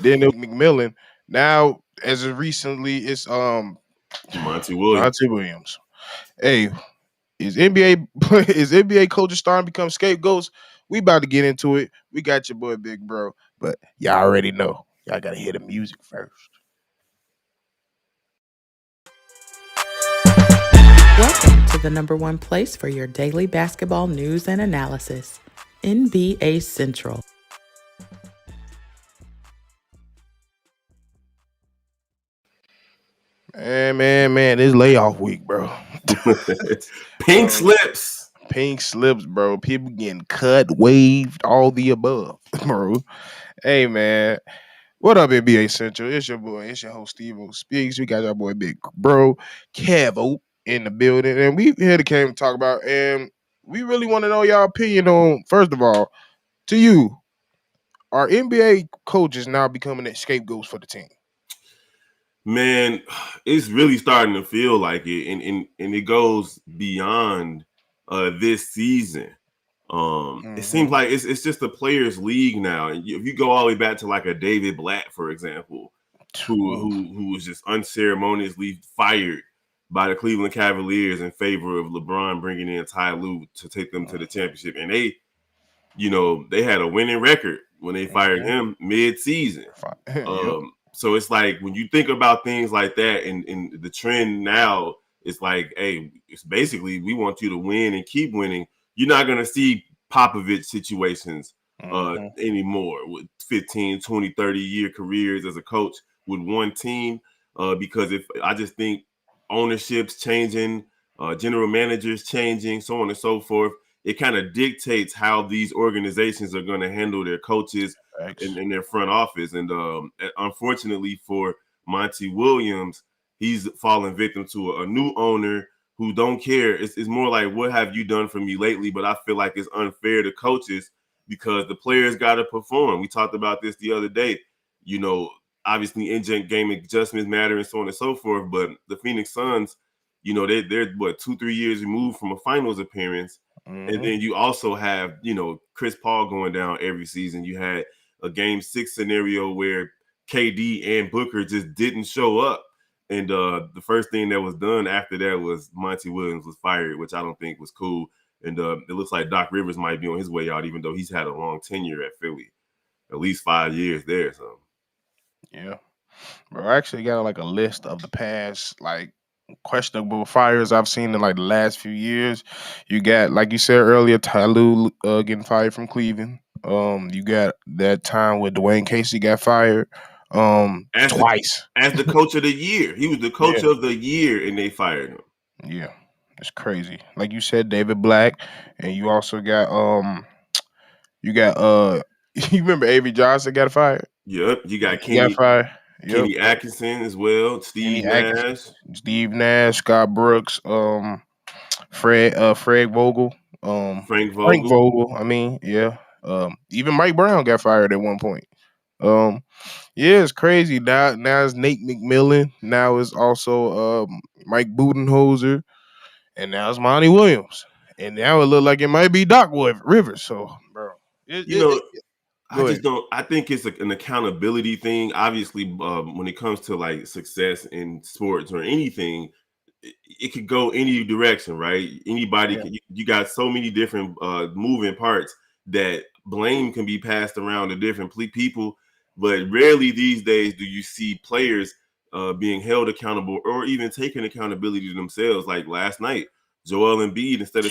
Then it was McMillan. Now, as of recently, it's Monty Williams. Monty Williams. Hey, is NBA is NBA coaches starting to become scapegoats? We about to get into it. We got your boy Big Bro, but y'all already know. Y'all gotta hear the music first. Welcome to the number one place for your daily basketball news and analysis, NBA Central. Man, this layoff week, bro. Pink Bro, slips. pink slips, bro. People getting cut, waived, all the above, bro. Hey, man. What up, NBA Central? It's your boy. It's your host, Steve O Speaks. We got our boy, Big Bro, Cavo in the building. And we here to came to talk about, and we really want to know y'all opinion on, first of all, to you, are NBA coaches now becoming scapegoats for the team? Man, it's really starting to feel like it, and it goes beyond this season. It seems Mm-hmm. like it's just a players' league now. And if you go all the way back to like a David Blatt, for example, who was just unceremoniously fired by the Cleveland Cavaliers in favor of LeBron bringing in Ty Lue to take them to the championship, and they had a winning record when they fired him mid-season. Yep. So it's like when you think about things like that, and the trend now is like, hey, it's basically we want you to win and keep winning. You're not going to see Popovich situations Mm-hmm. anymore with 15, 20, 30-year careers as a coach with one team. Because if I just think ownerships changing, general managers changing, so on and so forth, it kind of dictates how these organizations are going to handle their coaches Thanks. in their front office. And unfortunately for Monty Williams, he's fallen victim to a new owner who don't care. It's more like, what have you done for me lately? But I feel like it's unfair to coaches because the players got to perform. We talked about this the other day. You know, obviously in game adjustments matter and so on and so forth. But the Phoenix Suns, they're what 2-3 years removed from a finals appearance. And Mm-hmm. then you also have, Chris Paul going down every season. You had a game 6 scenario where KD and Booker just didn't show up. And the first thing that was done after that was Monty Williams was fired, which I don't think was cool. And it looks like Doc Rivers might be on his way out, even though he's had a long tenure at Philly, at least 5 years there. So Yeah. Bro, I actually got like a list of the past like questionable fires I've seen in like the last few years. You got, like you said earlier, Ty Lue getting fired from Cleveland. You got that time when Dwayne Casey got fired. as the Twice. as the coach of the year, he was the Yeah, coach of the year, and they fired him. yeah. It's crazy. Like you said, David Black, and you also got you got you remember Avery Johnson got fired? Yep, you got He got fired. Yep. Kenny Atkinson as well, Kenny Steve Atkinson, Nash, Steve Nash, Scott Brooks, Fred Vogel, Frank Frank Vogel. Vogel. I mean, yeah. Even Mike Brown got fired at one point. Um, yeah, it's crazy. Now it's Nate McMillan. Now it's also Mike Budenholzer, and now it's Monty Williams. And now it look like it might be Rivers. So, bro, You know, I go just ahead. don't. I think it's an accountability thing. Obviously, when it comes to like success in sports or anything, it could go any direction, right? Anybody Yeah. can. You got so many different moving parts that blame can be passed around to different people. But rarely these days do you see players being held accountable or even taking accountability to themselves. Like last night, Joel Embiid, instead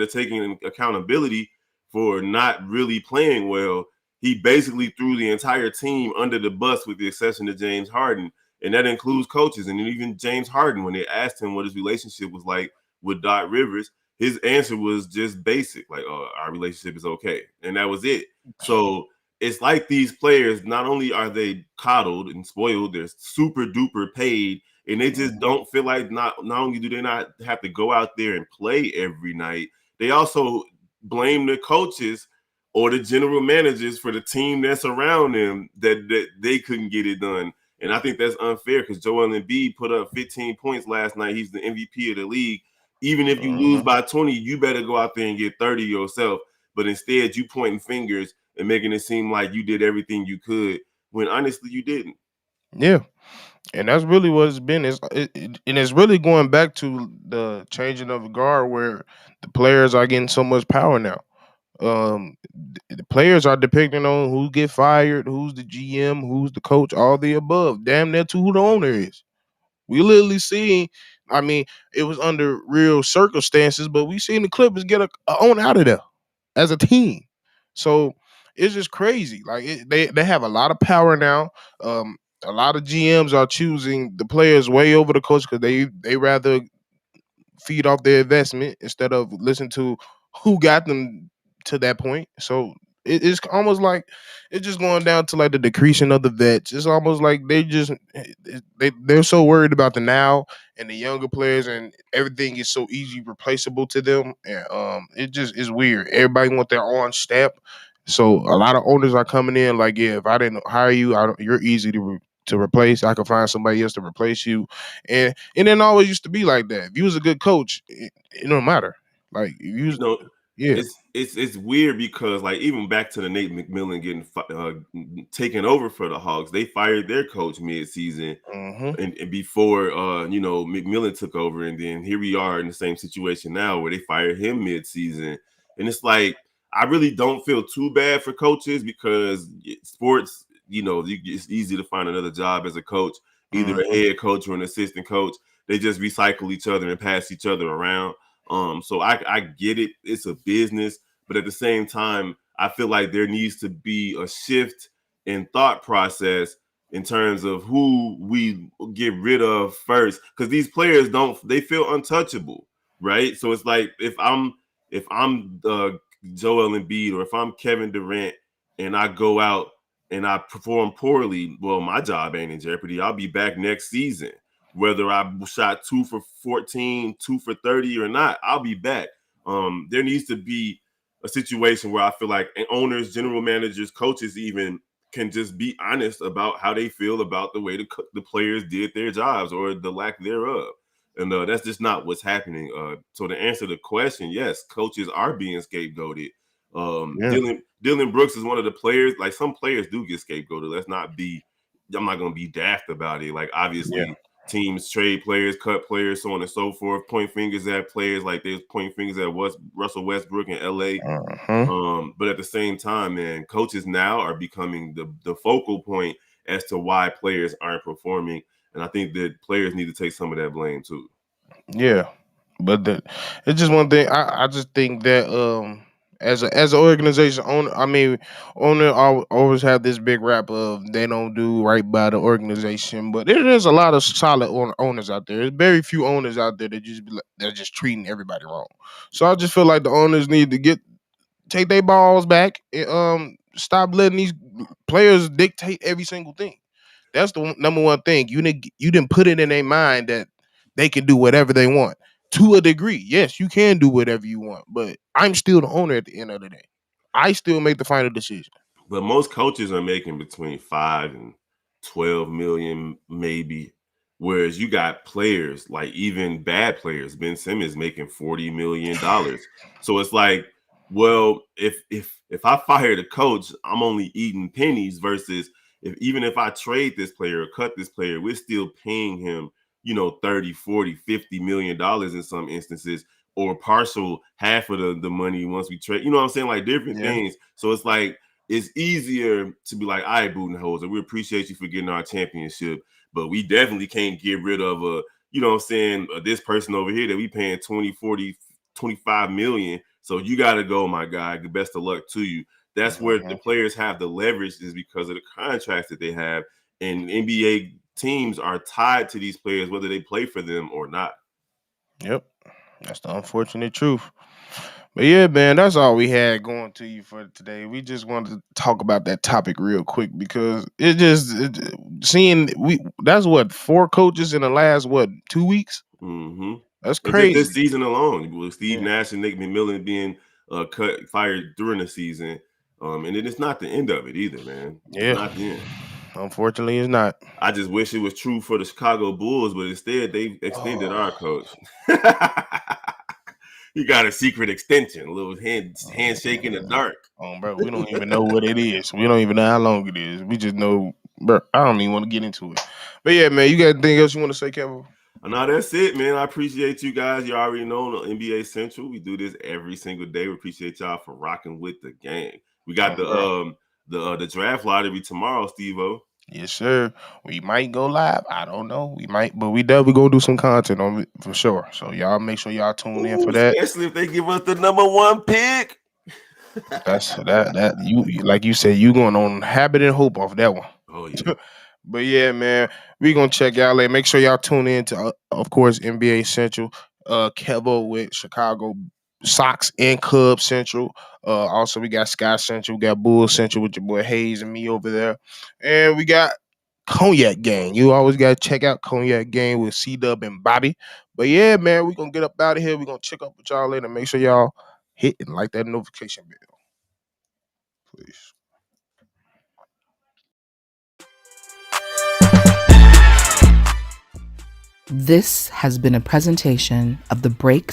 of taking accountability for not really playing well, he basically threw the entire team under the bus with the exception of James Harden. And that includes coaches. And even James Harden, when they asked him what his relationship was like with Doc Rivers, his answer was just basic, like, oh, our relationship is okay. And that was it. So it's like these players, not only are they coddled and spoiled, they're super duper paid, and they just Mhm. don't feel like not only do they not have to go out there and play every night, they also blame the coaches or the general managers for the team that's around them that they couldn't get it done. And I think that's unfair because Joel Embiid put up 15 points last night. He's the MVP of the league. Even if you lose Mhm. by 20, you better go out there and get 30 yourself. But instead, you pointing fingers and making it seem like you did everything you could. when honestly you didn't. Yeah. And that's really what it's been. And it's really going back to the changing of the guard where the players are getting so much power now. The players are depending on who get fired, who's the GM, who's the coach, all the above. Damn near to who the owner is. We literally seen. I mean, it was under real circumstances, but we seen the Clippers get a owner out of there as a team. So it's just crazy. Like they have a lot of power now. A lot of GMs are choosing the players way over the coach because they rather feed off their investment instead of listen to who got them to that point. So it's almost like it's just going down to like the decreasing of the vets. It's almost like they're so worried about the now and the younger players and everything is so easy replaceable to them. And it just is weird. Everybody want their own stamp. So a lot of owners are coming in like, yeah, if I didn't hire you, you're easy to replace. I can find somebody else to replace you, and it always used to be like that. If you was a good coach, it don't matter. Like if you, You know, yeah, it's weird because like even back to the Nate McMillan getting taken over for the Hawks, they fired their coach mid-season hmm and before McMillan took over, and then here we are in the same situation now where they fired him mid-season, and it's like I really don't feel too bad for coaches because sports, it's easy to find another job as a coach, either a hmm head coach or an assistant coach. They just recycle each other and pass each other around. So I get it. It's a business, but at the same time, I feel like there needs to be a shift in thought process in terms of who we get rid of first, because these players they feel untouchable, right? So it's like if I'm Joel Embiid or if I'm Kevin Durant and I go out and I perform poorly, well, my job ain't in jeopardy. I'll be back next season. Whether I shot 2 for 14, 2 for 30 or not, I'll be back. There needs to be a situation where I feel like owners, general managers, coaches even can just be honest about how they feel about the way the players did their jobs or the lack thereof. And that's just not what's happening. So to answer the question, yes, coaches are being scapegoated. yeah, Dylan Brooks is one of the players. Like some players do get scapegoated. I'm not going to be daft about it. Like yeah, obviously teams trade players, cut players, so on and so forth. Point fingers at players like there's point fingers at Russell Westbrook in LA. uh-huh. But at the same time, man, coaches now are becoming the focal point as to why players aren't performing. And I think that players need to take some of that blame too. Yeah, but it's just one thing. I just think that as an organization owner, I mean, always have this big rap of they don't do right by the organization, but there is a lot of solid owners out there. There's very few owners out there that they're just treating everybody wrong. So I just feel like the owners need to take their balls back and stop letting these players dictate every single thing. That's the number one thing. You didn't put it in their mind that they can do whatever they want. To a degree, yes, you can do whatever you want, but I'm still the owner at the end of the day. I still make the final decision. But most coaches are making between 5 and 12 million, maybe. Whereas you got players like even bad players, Ben Simmons making $40 million. So it's like, well, if I fire the coach, I'm only eating pennies versus if I trade this player or cut this player, we're still paying him, 30, 40, $50 million in some instances, or partial half of the money once we trade. You know what I'm saying? Like different Yeah. things. So it's like it's easier to be like, all right, Budenholzer, we appreciate you for getting our championship, but we definitely can't get rid of this person over here that we paying 20, 40, 25 million. So you got to go, my guy. The best of luck to you. That's where the Mhm. players have the leverage is because of the contracts that they have. And NBA teams are tied to these players, whether they play for them or not. Yep. That's the unfortunate truth. But yeah, man, that's all we had going to you for today. We just wanted to talk about that topic real quick because seeing we that's what 4 coaches in the last 2 weeks. Mm-hmm. That's And just this crazy. season alone, with Steve Yeah. Nash and Nick McMillan being fired during the season, and then it's not the end of it either, man. It's Yeah. not the end. Unfortunately, it's not. I just wish it was true for the Chicago Bulls, but instead they extended our Oh, coach. He got a secret extension, a little handshake in the dark. bro, we don't even know what it is. We don't even know how long it is. We just know. bro, I don't even want to get into it. But yeah, man, you got anything else you want to say, Kevin? No, that's it, man. I appreciate you guys. You already know on NBA Central, we do this every single day. We appreciate y'all for rocking with the game. We got the draft lottery tomorrow, Steve-O. Yes, sir. We might go live. I don't know. We might, but we definitely gonna do some content on it for sure. So y'all make sure y'all tune in for that. Especially if they give us the number 1 pick. That's that like you said, you going on habit and hope off that one. Oh yeah. But yeah, man, we gonna check y'all later. Make sure y'all tune in to, of course, NBA Central. Kevo with Chicago Sox and Cubs Central. Also we got Sky Central, we got Bull Central with your boy Hayes and me over there, and we got Cognac Gang. You always gotta check out Cognac Gang with C Dub and Bobby. But yeah, man, we gonna get up out of here. We gonna check up with y'all later. Make sure y'all hit and like that notification bell, please. This has been a presentation of the Break